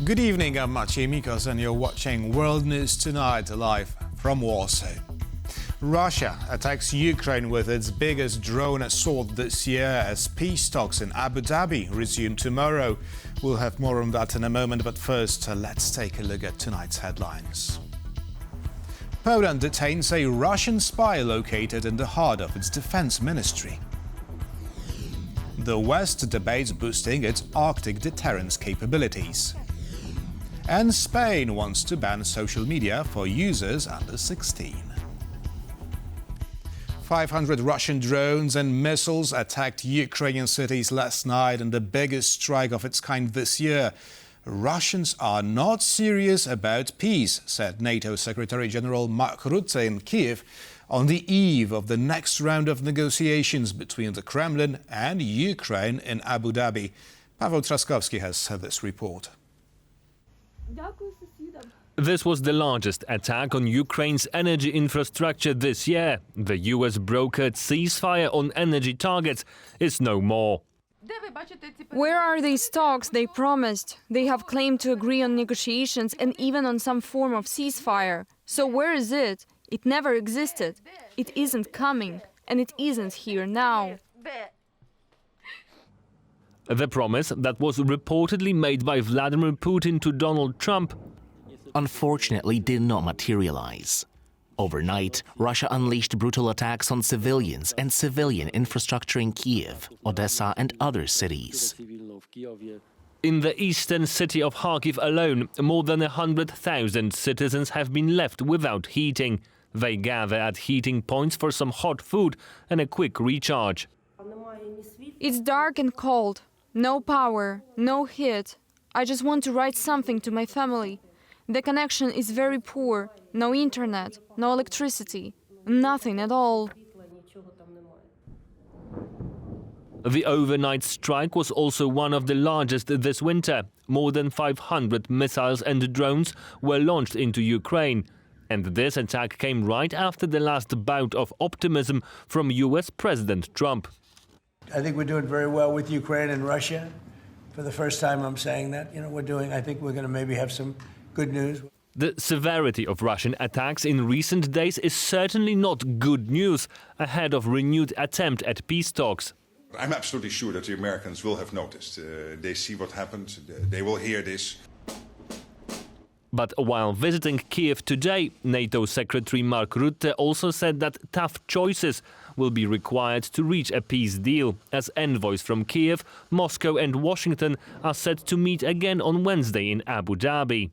Good evening, I'm Maciej Mikos and you're watching World News Tonight live from Warsaw. Russia attacks Ukraine with its biggest drone assault this year as peace talks in Abu Dhabi resume tomorrow. We'll have more on that in a moment, but first let's take a look at tonight's headlines. Poland detains a Russian spy located in the heart of its defense ministry. The West debates boosting its Arctic deterrence capabilities. And Spain wants to ban social media for users under 16. 500 Russian drones and missiles attacked Ukrainian cities last night in the biggest strike of its kind this year. Russians are not serious about peace, said NATO Secretary General Mark Rutte in Kyiv on the eve of the next round of negotiations between the Kremlin and Ukraine in Abu Dhabi. Paweł Trzaskowski has this report. This was the largest attack on Ukraine's energy infrastructure this year. The US brokered ceasefire on energy targets is no more. Where are these talks they promised? They have claimed to agree on negotiations and even on some form of ceasefire. So where is it? It never existed. It isn't coming, and it isn't here now. The promise that was reportedly made by Vladimir Putin to Donald Trump unfortunately did not materialize. Overnight, Russia unleashed brutal attacks on civilians and civilian infrastructure in Kyiv, Odessa and other cities. In the eastern city of Kharkiv alone, more than 100,000 citizens have been left without heating. They gather at heating points for some hot food and a quick recharge. It's dark and cold. No power, no heat. I just want to write something to my family. The connection is very poor. No internet, no electricity, nothing at all. The overnight strike was also one of the largest this winter. More than 500 missiles and drones were launched into Ukraine. And this attack came right after the last bout of optimism from US President Trump. I think we're doing very well with Ukraine and Russia. For the first time I'm saying that. I think we're going to maybe have some good news. The severity of Russian attacks in recent days is certainly not good news ahead of renewed attempt at peace talks. I'm absolutely sure that the Americans will have noticed. They see what happened. They will hear this. But while visiting Kyiv today, NATO Secretary Mark Rutte also said that tough choices will be required to reach a peace deal, as envoys from Kyiv, Moscow and Washington are set to meet again on Wednesday in Abu Dhabi.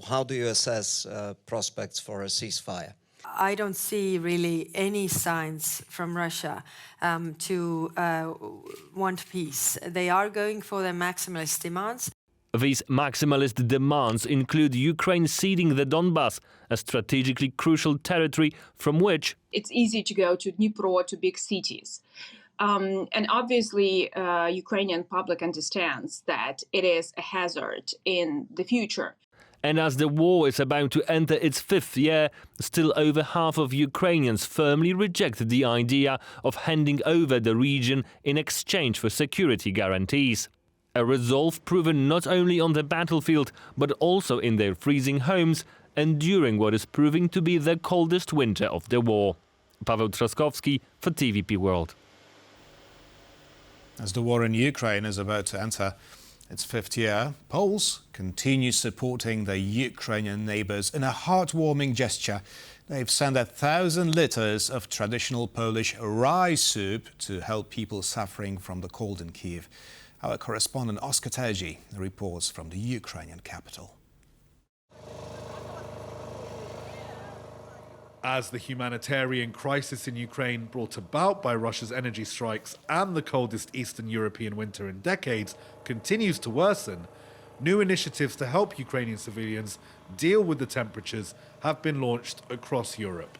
How do you assess prospects for a ceasefire? I don't see really any signs from Russia to want peace. They are going for their maximalist demands. These maximalist demands include Ukraine ceding the Donbas, a strategically crucial territory from which it's easy to go to Dnipro, to big cities. And obviously, Ukrainian public understands that it is a hazard in the future. And as the war is about to enter its fifth year, still over half of Ukrainians firmly reject the idea of handing over the region in exchange for security guarantees. A resolve proven not only on the battlefield, but also in their freezing homes, enduring what is proving to be the coldest winter of the war. Paweł Trzaskowski for TVP World. As the war in Ukraine is about to enter its fifth year, Poles continue supporting their Ukrainian neighbors in a heartwarming gesture. They've sent 1,000 liters of traditional Polish rye soup to help people suffering from the cold in Kyiv. Our correspondent Oskar Terzi reports from the Ukrainian capital. As the humanitarian crisis in Ukraine, brought about by Russia's energy strikes and the coldest Eastern European winter in decades, continues to worsen, new initiatives to help Ukrainian civilians deal with the temperatures have been launched across Europe.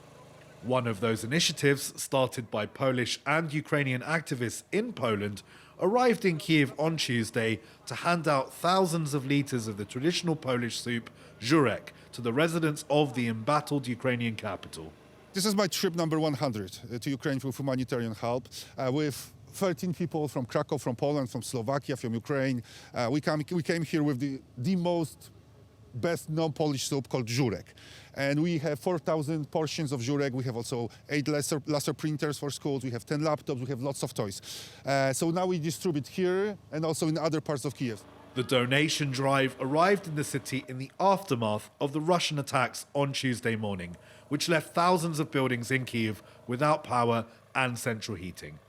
One of those initiatives, started by Polish and Ukrainian activists in Poland, arrived in Kyiv on Tuesday to hand out thousands of liters of the traditional Polish soup, Żurek, to the residents of the embattled Ukrainian capital. This is my trip number 100 to Ukraine for humanitarian help. With 13 people from Krakow, from Poland, from Slovakia, from Ukraine. We came here with the most best non-Polish soup called Żurek. And we have 4,000 portions of Żurek. We have also 8 laser printers for schools. We have 10 laptops. We have lots of toys. So now we distribute here and also in other parts of Kyiv. The donation drive arrived in the city in the aftermath of the Russian attacks on Tuesday morning, which left thousands of buildings in Kyiv without power and central heating.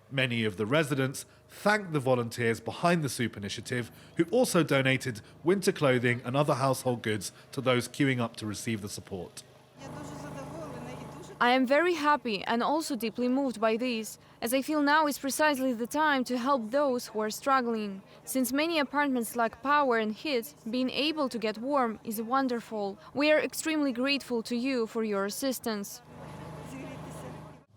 Many of the residents thanked the volunteers behind the soup initiative, who also donated winter clothing and other household goods to those queuing up to receive the support. I am very happy and also deeply moved by this, as I feel now is precisely the time to help those who are struggling. Since many apartments lack power and heat, being able to get warm is wonderful. We are extremely grateful to you for your assistance.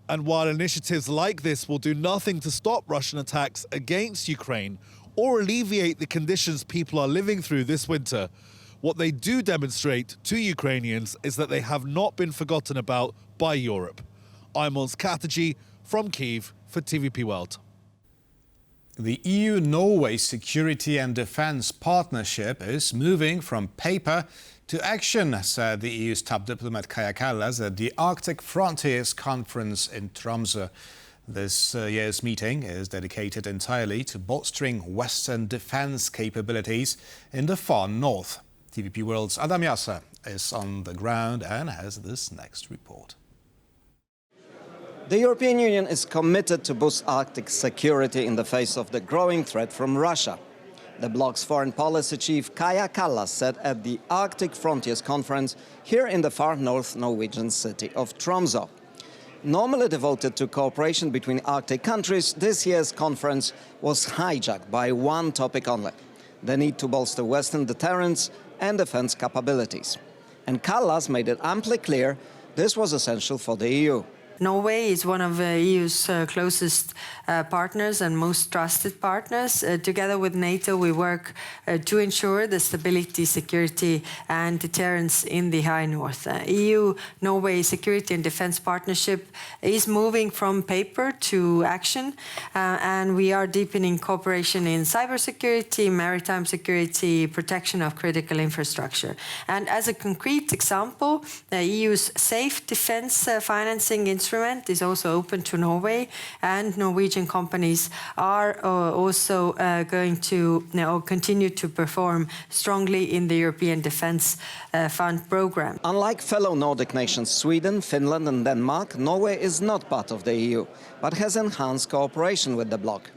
And while initiatives like this will do nothing to stop Russian attacks against Ukraine or alleviate the conditions people are living through this winter, what they do demonstrate to Ukrainians is that they have not been forgotten about by Europe. I'm Ons Kataji from Kyiv for TVP World. The EU-Norway security and defence partnership is moving from paper to action, said the EU's top diplomat Kaja Kallas at the Arctic Frontiers Conference in Tromsø. This year's meeting is dedicated entirely to bolstering Western defence capabilities in the far north. TVP World's Adam Yasser is on the ground and has this next report. The European Union is committed to boost Arctic security in the face of the growing threat from Russia. The bloc's foreign policy chief Kaja Kallas said at the Arctic Frontiers Conference here in the far north Norwegian city of Tromsø. Normally devoted to cooperation between Arctic countries, this year's conference was hijacked by one topic only: the need to bolster Western deterrence and defense capabilities. And Kallas made it amply clear this was essential for the EU. Norway is one of the EU's closest partners and most trusted partners. Together with NATO, we work to ensure the stability, security and deterrence in the High North. EU-Norway security and defense partnership is moving from paper to action, and we are deepening cooperation in cybersecurity, maritime security, protection of critical infrastructure. And as a concrete example, the EU's Safe Defense Financing Instrument is also open to Norway, and Norwegian companies are also going to continue to perform strongly in the European Defence Fund program. Unlike fellow Nordic nations Sweden, Finland and Denmark, Norway is not part of the EU, but has enhanced cooperation with the bloc.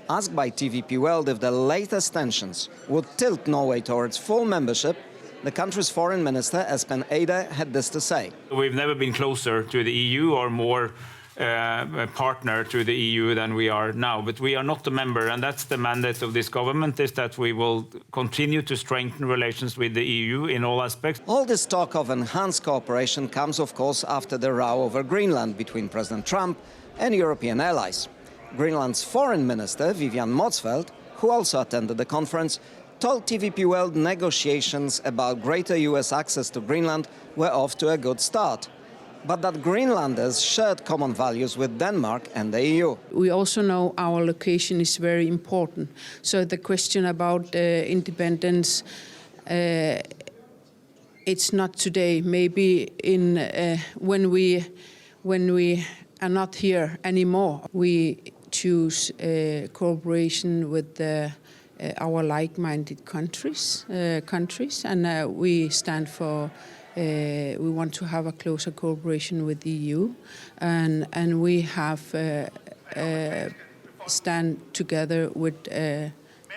Asked by TVP World if the latest tensions would tilt Norway towards full membership, the country's foreign minister, Espen Eide, had this to say. We've never been closer to the EU or more a partner to the EU than we are now, but we are not a member, and that's the mandate of this government, is that we will continue to strengthen relations with the EU in all aspects. All this talk of enhanced cooperation comes, of course, after the row over Greenland between President Trump and European allies. Greenland's foreign minister, Vivian Motzfeldt, who also attended the conference, told TVP World negotiations about greater US access to Greenland were off to a good start, but that Greenlanders shared common values with Denmark and the EU. We also know our location is very important. So the question about independence, it's not today. Maybe in when we are not here anymore, we choose cooperation with our like-minded countries, and we stand for. We want to have a closer cooperation with the EU, and we have stand together with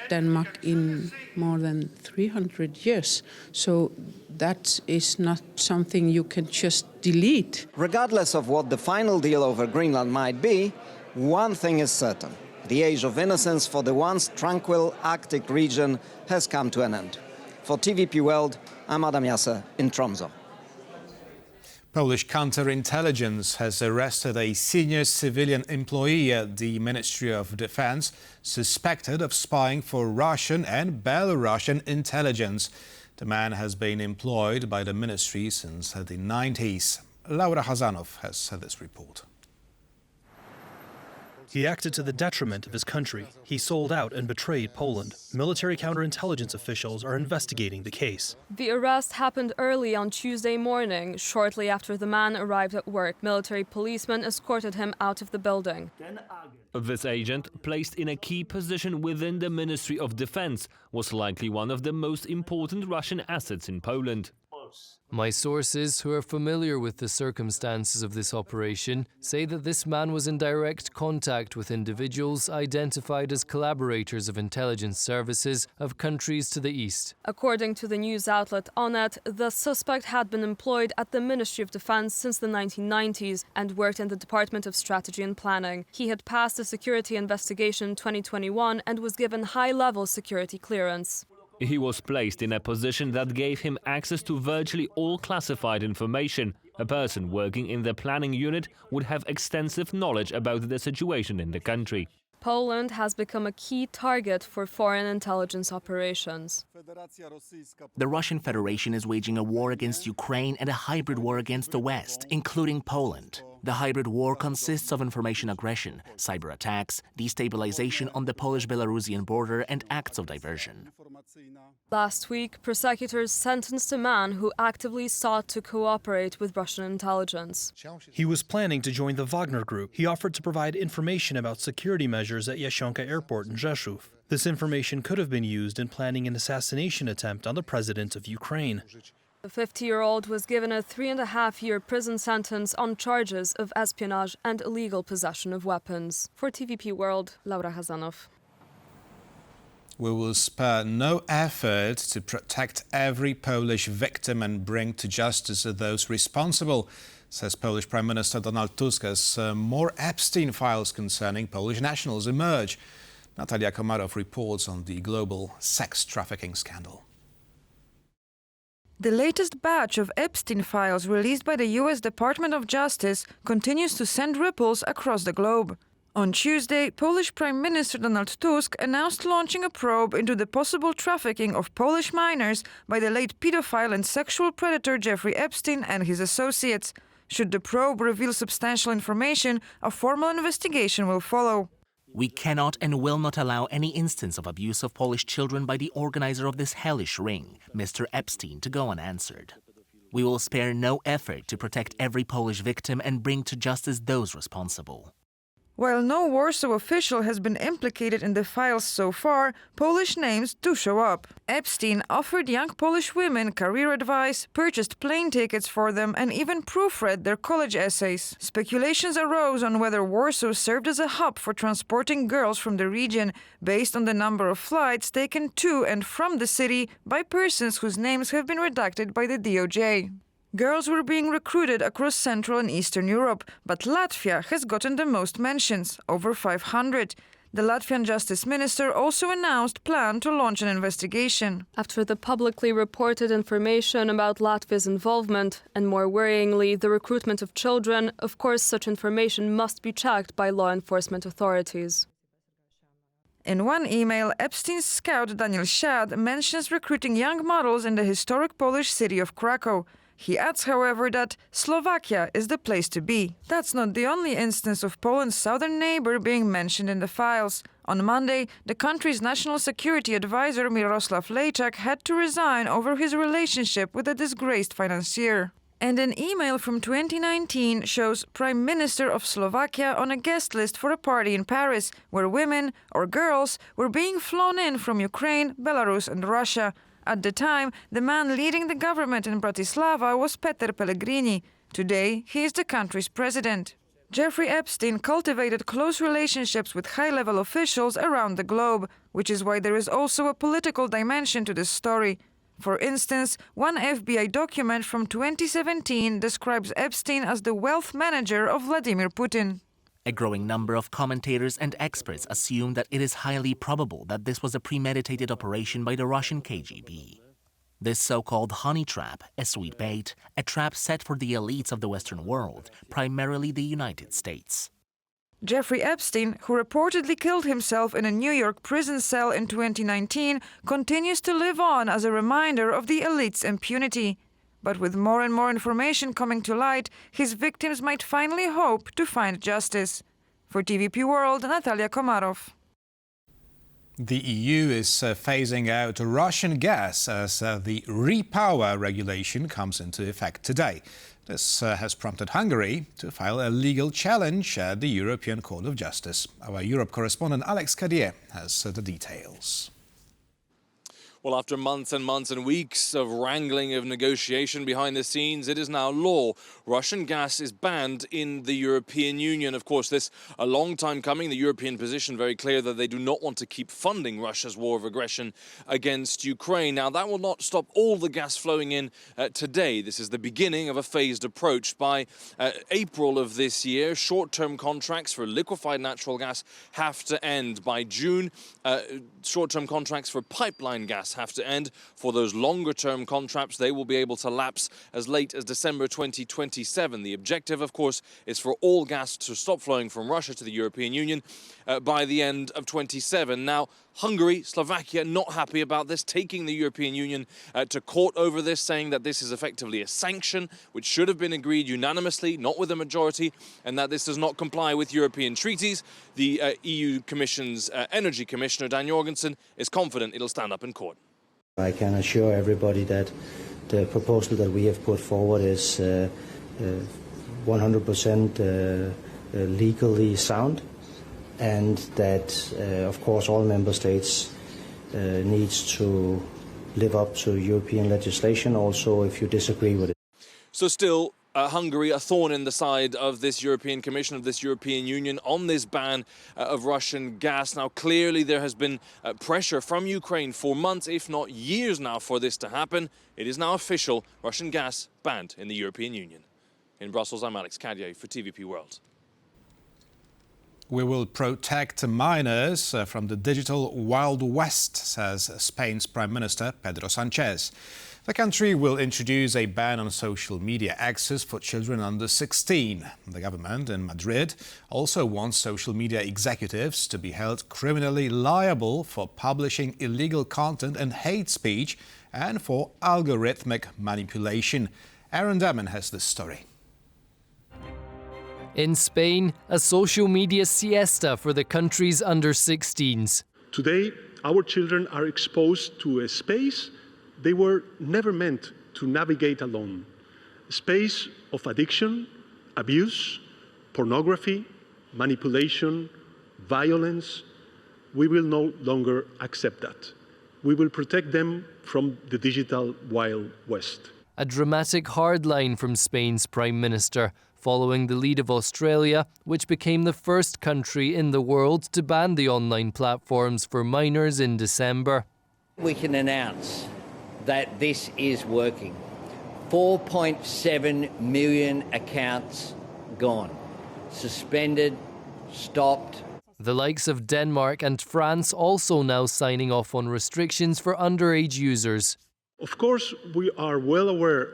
Denmark in more than 300 years. So that is not something you can just delete. Regardless of what the final deal over Greenland might be, one thing is certain. The age of innocence for the once tranquil Arctic region has come to an end. For TVP World, I'm Adam Yasser in Tromsø. Polish counterintelligence has arrested a senior civilian employee at the Ministry of Defense suspected of spying for Russian and Belarusian intelligence. The man has been employed by the ministry since the 90s. Laura Hazanov has this report. He acted to the detriment of his country. He sold out and betrayed Poland. Military counterintelligence officials are investigating the case. The arrest happened early on Tuesday morning, shortly after the man arrived at work. Military policemen escorted him out of the building. This agent, placed in a key position within the Ministry of Defense, was likely one of the most important Russian assets in Poland. My sources, who are familiar with the circumstances of this operation, say that this man was in direct contact with individuals identified as collaborators of intelligence services of countries to the east. According to the news outlet Onet, the suspect had been employed at the Ministry of Defense since the 1990s and worked in the Department of Strategy and Planning. He had passed a security investigation in 2021 and was given high-level security clearance. He was placed in a position that gave him access to virtually all classified information. A person working in the planning unit would have extensive knowledge about the situation in the country. Poland has become a key target for foreign intelligence operations. The Russian Federation is waging a war against Ukraine and a hybrid war against the West, including Poland. The hybrid war consists of information aggression, cyber attacks, destabilization on the Polish-Belarusian border, and acts of diversion. Last week, prosecutors sentenced a man who actively sought to cooperate with Russian intelligence. He was planning to join the Wagner Group. He offered to provide information about security measures at Jasionka Airport in Rzeszów. This information could have been used in planning an assassination attempt on the president of Ukraine. The 50-year-old was given a 3.5-year prison sentence on charges of espionage and illegal possession of weapons. For TVP World, Laura Hazanov. We will spare no effort to protect every Polish victim and bring to justice those responsible, says Polish Prime Minister Donald Tusk as more Epstein files concerning Polish nationals emerge. Natalia Komarow reports on the global sex trafficking scandal. The latest batch of Epstein files released by the U.S. Department of Justice continues to send ripples across the globe. On Tuesday, Polish Prime Minister Donald Tusk announced launching a probe into the possible trafficking of Polish minors by the late pedophile and sexual predator Jeffrey Epstein and his associates. Should the probe reveal substantial information, a formal investigation will follow. We cannot and will not allow any instance of abuse of Polish children by the organizer of this hellish ring, Mr. Epstein, to go unanswered. We will spare no effort to protect every Polish victim and bring to justice those responsible. While no Warsaw official has been implicated in the files so far, Polish names do show up. Epstein offered young Polish women career advice, purchased plane tickets for them, and even proofread their college essays. Speculations arose on whether Warsaw served as a hub for transporting girls from the region, based on the number of flights taken to and from the city by persons whose names have been redacted by the DOJ. Girls were being recruited across Central and Eastern Europe, but Latvia has gotten the most mentions, over 500. The Latvian Justice Minister also announced plan to launch an investigation. After the publicly reported information about Latvia's involvement, and more worryingly, the recruitment of children, of course such information must be checked by law enforcement authorities. In one email, Epstein's scout Daniel Siad mentions recruiting young models in the historic Polish city of Krakow. He adds, however, that Slovakia is the place to be. That's not the only instance of Poland's southern neighbor being mentioned in the files. On Monday, the country's national security advisor Miroslav Lejczak had to resign over his relationship with a disgraced financier. And an email from 2019 shows Prime Minister of Slovakia on a guest list for a party in Paris, where women, or girls, were being flown in from Ukraine, Belarus and Russia. At the time, the man leading the government in Bratislava was Peter Pellegrini. Today, he is the country's president. Jeffrey Epstein cultivated close relationships with high-level officials around the globe, which is why there is also a political dimension to this story. For instance, one FBI document from 2017 describes Epstein as the wealth manager of Vladimir Putin. A growing number of commentators and experts assume that it is highly probable that this was a premeditated operation by the Russian KGB. This so-called honey trap, a sweet bait, a trap set for the elites of the Western world, primarily the United States. Jeffrey Epstein, who reportedly killed himself in a New York prison cell in 2019, continues to live on as a reminder of the elite's impunity. But with more and more information coming to light, his victims might finally hope to find justice. For TVP World, Natalia Komarov. The EU is phasing out Russian gas as the Repower regulation comes into effect today. This has prompted Hungary to file a legal challenge at the European Court of Justice. Our Europe correspondent Alex Cadier has the details. Well, after months and months and weeks of wrangling, of negotiation behind the scenes, it is now law. Russian gas is banned in the European Union. Of course, this a long time coming. The European position very clear that they do not want to keep funding Russia's war of aggression against Ukraine. Now, that will not stop all the gas flowing in today. This is the beginning of a phased approach. By April of this year, short-term contracts for liquefied natural gas have to end. By June, short-term contracts for pipeline gas have to end. For those longer-term contracts, they will be able to lapse as late as December 2027. The objective, of course, is for all gas to stop flowing from Russia to the European Union by the end of 27. Now, Hungary, Slovakia, not happy about this, taking the European Union to court over this, saying that this is effectively a sanction which should have been agreed unanimously, not with a majority, and that this does not comply with European treaties. The EU Commission's Energy Commissioner, Dan Jorgensen, is confident it'll stand up in court. I can assure everybody that the proposal that we have put forward is 100% legally sound, and that, of course, all member states needs to live up to European legislation, also if you disagree with it. So still, Hungary, a thorn in the side of this European Commission, of this European Union, on this ban of Russian gas. Now, clearly there has been pressure from Ukraine for months, if not years now, for this to happen. It is now official. Russian gas banned in the European Union. In Brussels, I'm Alex Cadier for TVP World. We will protect minors from the digital Wild West, says Spain's Prime Minister Pedro Sánchez. The country will introduce a ban on social media access for children under 16. The government in Madrid also wants social media executives to be held criminally liable for publishing illegal content and hate speech and for algorithmic manipulation. Aaron Damon has this story. In Spain, a social media siesta for the country's under 16s. Today, our children are exposed to a space they were never meant to navigate alone. A space of addiction, abuse, pornography, manipulation, violence. We will no longer accept that. We will protect them from the digital Wild West. A dramatic hard line from Spain's Prime Minister, following the lead of Australia, which became the first country in the world to ban the online platforms for minors in December. We can announce that this is working. 4.7 million accounts gone, suspended, stopped. The likes of Denmark and France also now signing off on restrictions for underage users. Of course, we are well aware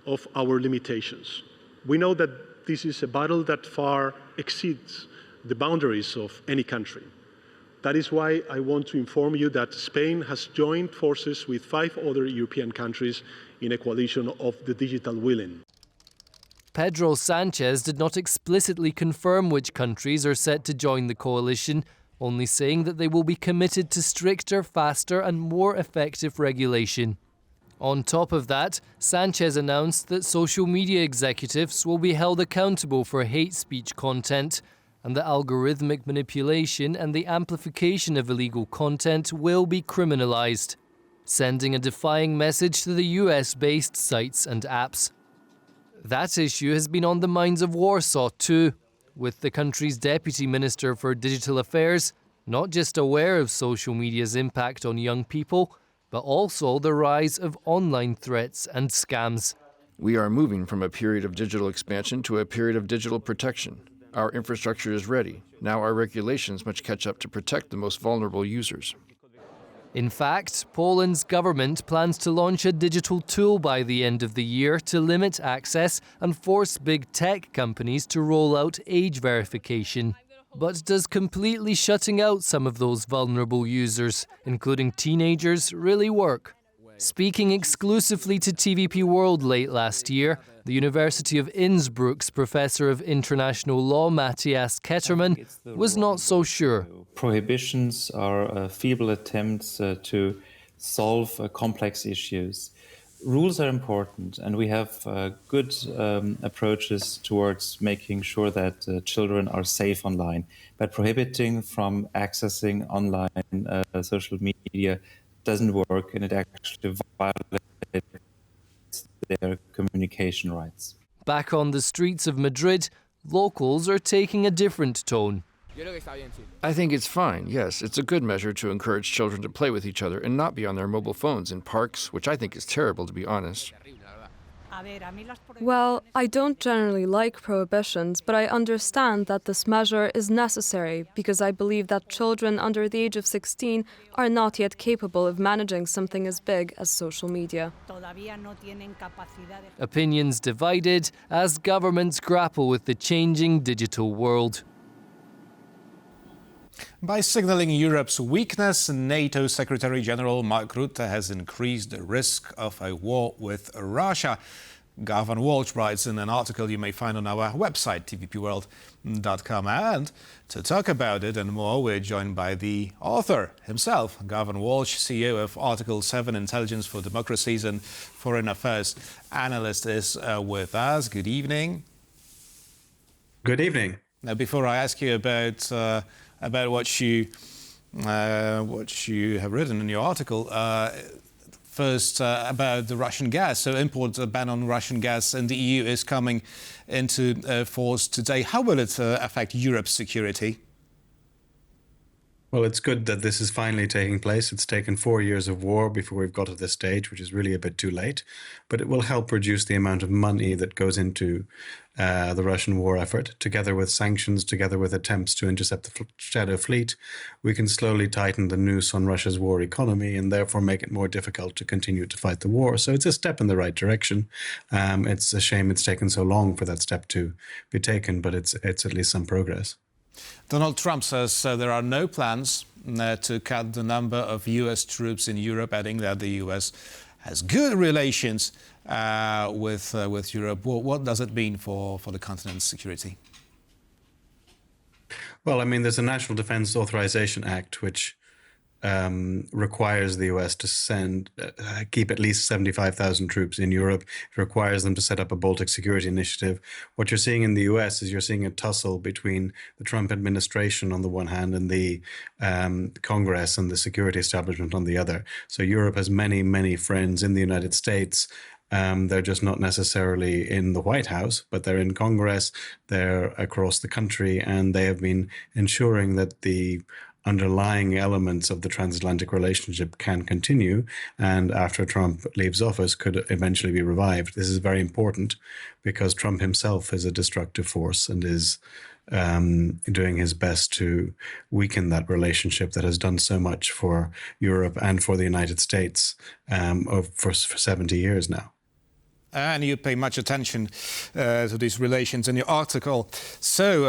of our limitations. We know that this is a battle that far exceeds the boundaries of any country. That is why I want to inform you that Spain has joined forces with 5 other European countries in a coalition of the digital willing. Pedro Sánchez did not explicitly confirm which countries are set to join the coalition, only saying that they will be committed to stricter, faster and more effective regulation. On top of that, Sánchez announced that social media executives will be held accountable for hate speech content, and that algorithmic manipulation and the amplification of illegal content will be criminalized, sending a defying message to the US-based sites and apps. That issue has been on the minds of Warsaw too, with the country's Deputy Minister for Digital Affairs not just aware of social media's impact on young people, but also the rise of online threats and scams. We are moving from a period of digital expansion to a period of digital protection. Our infrastructure is ready. Now our regulations must catch up to protect the most vulnerable users. In fact, Poland's government plans to launch a digital tool by the end of the year to limit access and force big tech companies to roll out age verification. But does completely shutting out some of those vulnerable users, including teenagers, really work? Speaking exclusively to TVP World late last year, the University of Innsbruck's professor of international law, Matthias Ketterman, was not so sure. Prohibitions are feeble attempts to solve complex issues. Rules are important, and we have good approaches towards making sure that children are safe online. But prohibiting from accessing online social media doesn't work, and it actually violates their communication rights. Back on the streets of Madrid, locals are taking a different tone. I think it's fine, yes. It's a good measure to encourage children to play with each other and not be on their mobile phones in parks, which I think is terrible, to be honest. Well, I don't generally like prohibitions, but I understand that this measure is necessary because I believe that children under the age of 16 are not yet capable of managing something as big as social media. Opinions divided as governments grapple with the changing digital world. By signaling Europe's weakness, NATO Secretary-General Mark Rutte has increased the risk of a war with Russia. Gavan Walsh writes in an article you may find on our website, tvpworld.com. And to talk about it and more, we're joined by the author himself, Gavan Walsh, CEO of Article 7 Intelligence for Democracies and Foreign Affairs Analyst, is with us. Good evening. Good evening. Now, before I ask you about what you have written in your article, first about the Russian gas. So import ban on Russian gas in the EU is coming into force today. How will it affect Europe's security? Well, it's good that this is finally taking place. It's taken 4 years of war before we've got to this stage, which is really a bit too late. But it will help reduce the amount of money that goes into the Russian war effort. Together with sanctions, together with attempts to intercept the Shadow Fleet, we can slowly tighten the noose on Russia's war economy and therefore make it more difficult to continue to fight the war. So it's a step in the right direction. It's a shame it's taken so long for that step to be taken, but it's at least some progress. Donald Trump says there are no plans to cut the number of U.S. troops in Europe, adding that the U.S. has good relations with Europe. What does it mean for the continent's security? Well, I mean, there's a National Defense Authorization Act, which requires the U.S. to keep at least 75,000 troops in Europe. It requires them to set up a Baltic Security Initiative. What you're seeing in the U.S. is you're seeing a tussle between the Trump administration on the one hand and the Congress and the security establishment on the other. So Europe has many, many friends in the United States. They're just not necessarily in the White House, but they're in Congress, they're across the country, and they have been ensuring that the underlying elements of the transatlantic relationship can continue, and after Trump leaves office could eventually be revived. This is very important because Trump himself is a destructive force and is doing his best to weaken that relationship that has done so much for Europe and for the United States for 70 years now. And you pay much attention to these relations in your article. So,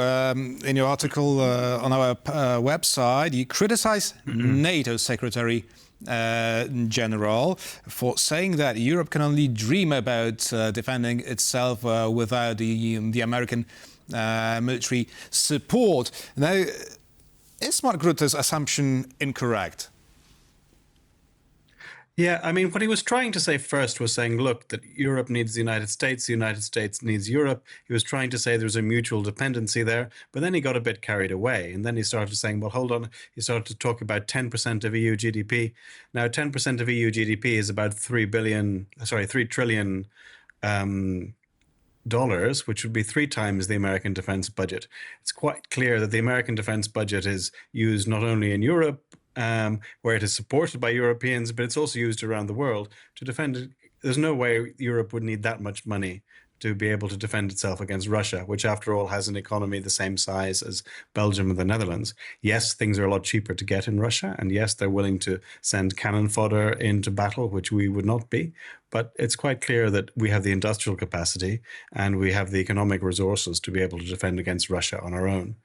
in your article on our website, you criticize NATO Secretary General for saying that Europe can only dream about defending itself without the American military support. Now, is Mark Rutte's assumption incorrect? Yeah, I mean, what he was trying to say first was saying, look, that Europe needs the United States needs Europe. He was trying to say there's a mutual dependency there, but then he got a bit carried away. And then he started saying, well, hold on. He started to talk about 10% of EU GDP. Now, 10% of EU GDP is about $3 trillion dollars, which would be 3 times the American defense budget. It's quite clear that the American defense budget is used not only in Europe, where it is supported by Europeans, but it's also used around the world to defend it. There's no way Europe would need that much money to be able to defend itself against Russia, which after all has an economy the same size as Belgium and the Netherlands. Yes, things are a lot cheaper to get in Russia, and yes, they're willing to send cannon fodder into battle, which we would not be. But it's quite clear that we have the industrial capacity and we have the economic resources to be able to defend against Russia on our own.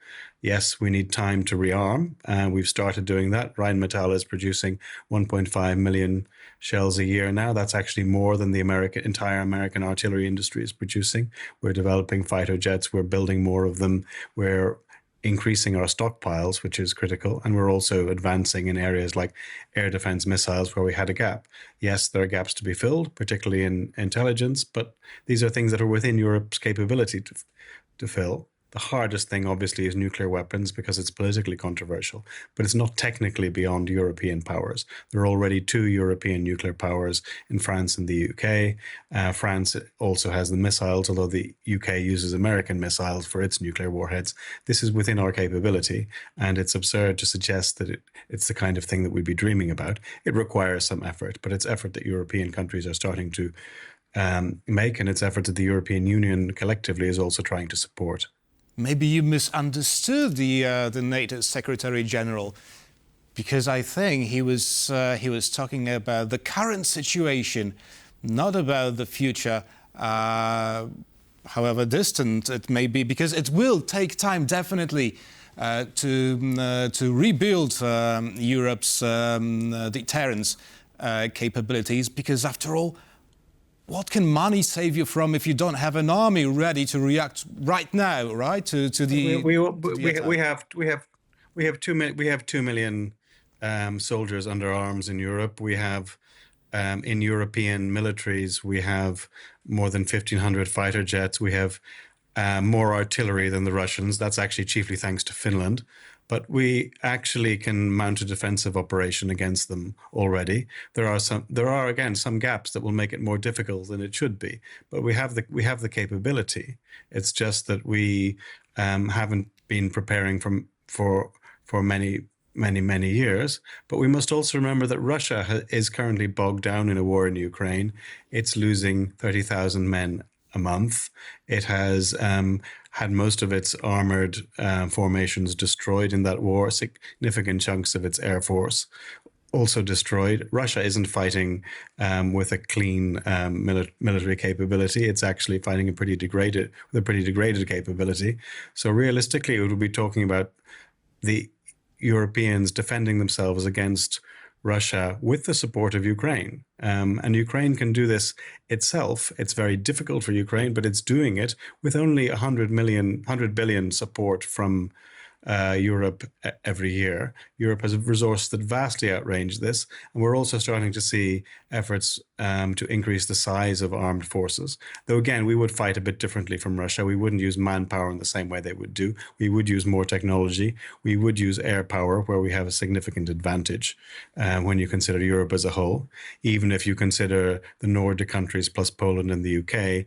Yes, we need time to rearm, and we've started doing that. Rheinmetall is producing 1.5 million shells a year now. That's actually more than the entire American artillery industry is producing. We're developing fighter jets. We're building more of them. We're increasing our stockpiles, which is critical. And we're also advancing in areas like air defense missiles where we had a gap. Yes, there are gaps to be filled, particularly in intelligence, but these are things that are within Europe's capability to fill. The hardest thing, obviously, is nuclear weapons because it's politically controversial, but it's not technically beyond European powers. There are already 2 European nuclear powers in France and the UK. France also has the missiles, although the UK uses American missiles for its nuclear warheads. This is within our capability, and it's absurd to suggest that it's the kind of thing that we'd be dreaming about. It requires some effort, but it's effort that European countries are starting to make, and it's effort that the European Union collectively is also trying to support. Maybe you misunderstood the NATO Secretary General, because I think he was talking about the current situation, not about the future, however distant it may be, because it will take time definitely to rebuild Europe's deterrence capabilities, because after all, what can money save you from if you don't have an army ready to react right now, right? To the we have 2 million soldiers under arms in Europe. We have in European militaries we have more than 1,500 fighter jets. We have more artillery than the Russians. That's actually chiefly thanks to Finland. But we actually can mount a defensive operation against them already. There are again some gaps that will make it more difficult than it should be. But we have the capability. It's just that we haven't been preparing for many years. But we must also remember that Russia is currently bogged down in a war in Ukraine. It's losing 30,000 men a month. It has had most of its armored formations destroyed in that war, significant chunks of its air force also destroyed. Russia isn't fighting with a clean military capability. It's actually fighting with a pretty degraded capability. So realistically, it would be talking about the Europeans defending themselves against Russia with the support of Ukraine. And Ukraine can do this itself. It's very difficult for Ukraine, but it's doing it with only 100 billion support from Europe every year. Europe has a resource that vastly outrange this, and we're also starting to see efforts to increase the size of armed forces. Though again, we would fight a bit differently from Russia. We wouldn't use manpower in the same way they would do. We would use more technology. We would use air power, where we have a significant advantage when you consider Europe as a whole. Even if you consider the Nordic countries plus Poland and the UK,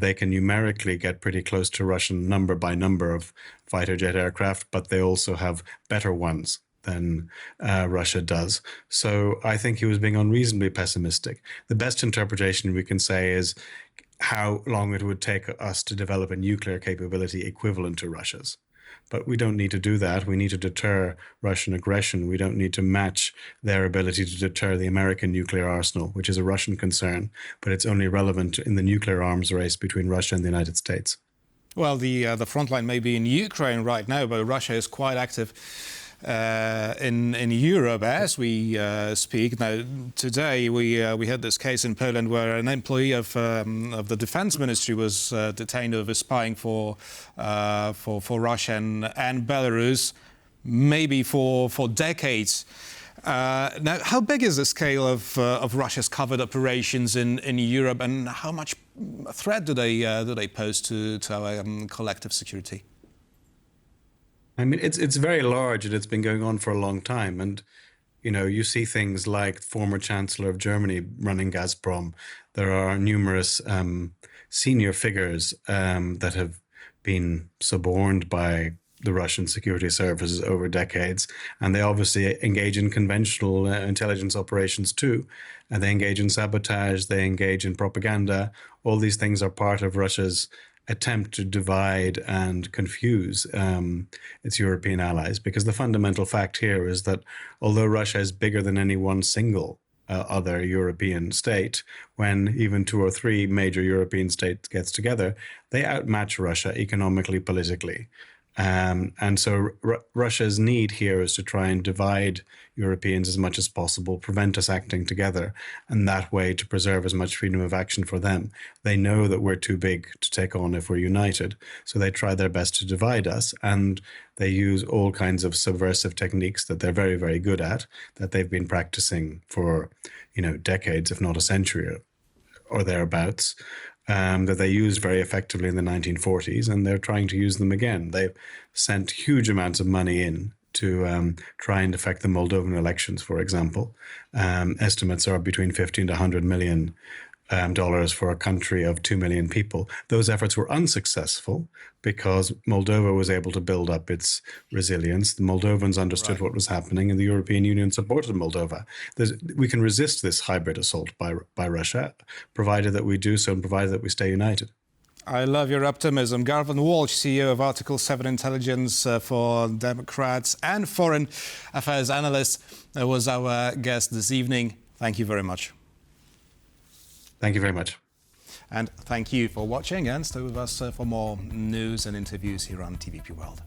they can numerically get pretty close to Russian number by number of fighter jet aircraft, but they also have better ones than Russia does. So I think he was being unreasonably pessimistic. The best interpretation we can say is how long it would take us to develop a nuclear capability equivalent to Russia's. But we don't need to do that. We need to deter Russian aggression. We don't need to match their ability to deter the American nuclear arsenal, which is a Russian concern, but it's only relevant in the nuclear arms race between Russia and the United States. Well, the front line may be in Ukraine right now, but Russia is quite active in Europe as we speak. Now, today we had this case in Poland where an employee of the defense ministry was detained over spying for Russia and Belarus, maybe for decades. Now, how big is the scale of Russia's covert operations in Europe, and how much threat do they pose to our collective security? I mean, it's very large, and it's been going on for a long time. And, you know, you see things like former Chancellor of Germany running Gazprom. There are numerous senior figures that have been suborned by the Russian security services over decades. And they obviously engage in conventional intelligence operations too. And they engage in sabotage, they engage in propaganda. All these things are part of Russia's attempt to divide and confuse its European allies, because the fundamental fact here is that although Russia is bigger than any one single other European state, when even 2 or 3 major European states gets together, they outmatch Russia economically, politically. And so Russia's need here is to try and divide Europeans as much as possible, prevent us acting together, and that way to preserve as much freedom of action for them. They know that we're too big to take on if we're united, so they try their best to divide us, and they use all kinds of subversive techniques that they're very, very good at, that they've been practicing for, decades, if not a century or thereabouts. That they used very effectively in the 1940s, and they're trying to use them again. They've sent huge amounts of money in to try and affect the Moldovan elections, for example. Estimates are between $50 and $100 million for a country of 2 million people. Those efforts were unsuccessful because Moldova was able to build up its resilience. The Moldovans understood what was happening, and the European Union supported Moldova. We can resist this hybrid assault by Russia, provided that we do so and provided that we stay united. I love your optimism. Garvan Walsh, CEO of Article 7 Intelligence for Democrats and Foreign Affairs Analyst, was our guest this evening. Thank you very much. Thank you very much. And thank you for watching, and stay with us for more news and interviews here on TVP World.